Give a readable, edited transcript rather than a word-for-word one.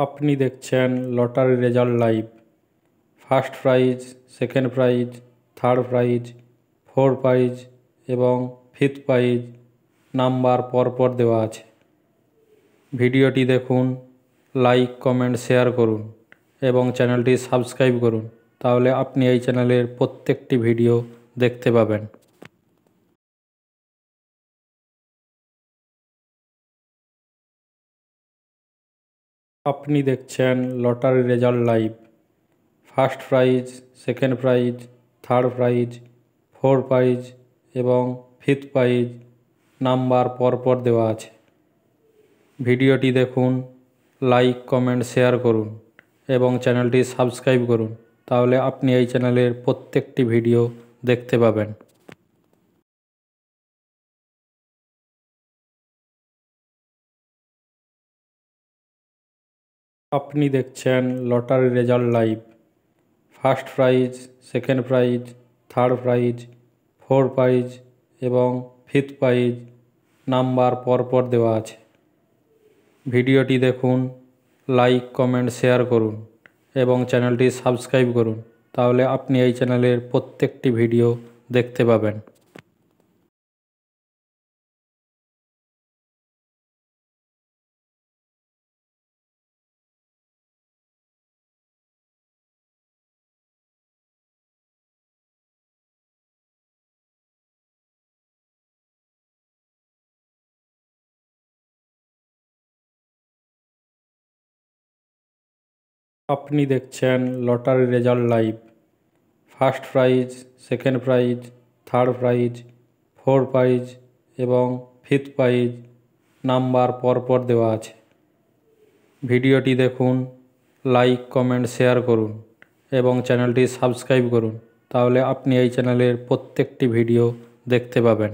আপনি দেখছেন lottery result live. First prize, second prize, third prize, fourth prize এবং fifth prize number পরপর দেওয়া আছে। ভিডিওটি দেখুন, লাইক, কমেন্ট, শেয়ার করুন এবং চ্যানেলটি সাবস্ক্রাইব করুন, তাহলে আপনি এই চ্যানেলের প্রত্যেকটি ভিডিও দেখতে পাবেন। আপনি দেখছেন lottery result live. First prize, second prize, third prize, fourth prize এবং ফিফথ প্রাইজ নাম্বার পরপর দেওয়া আছে। ভিডিওটি দেখুন, লাইক, কমেন্ট, শেয়ার করুন এবং চ্যানেলটি সাবস্ক্রাইব করুন, তাহলে আপনি এই চ্যানেলের প্রত্যেকটি ভিডিও দেখতে পাবেন। আপনি দেখছেন lottery result live. First prize, second prize, third prize, fourth prize এবং ফিফথ প্রাইজ নাম্বার পরপর দেওয়া আছে। ভিডিওটি দেখুন, লাইক, কমেন্ট, শেয়ার করুন এবং চ্যানেলটি সাবস্ক্রাইব করুন, তাহলে আপনি এই চ্যানেলের প্রত্যেকটি ভিডিও দেখতে পাবেন। আপনি দেখছেন lottery result live. First prize, second prize, third prize, fourth prize এবং ফিফথ প্রাইজ নাম্বার পরপর দেওয়া আছে। ভিডিওটি দেখুন, লাইক, কমেন্ট, শেয়ার করুন এবং চ্যানেলটি সাবস্ক্রাইব করুন, তাহলে আপনি এই চ্যানেলের প্রত্যেকটি ভিডিও দেখতে পাবেন।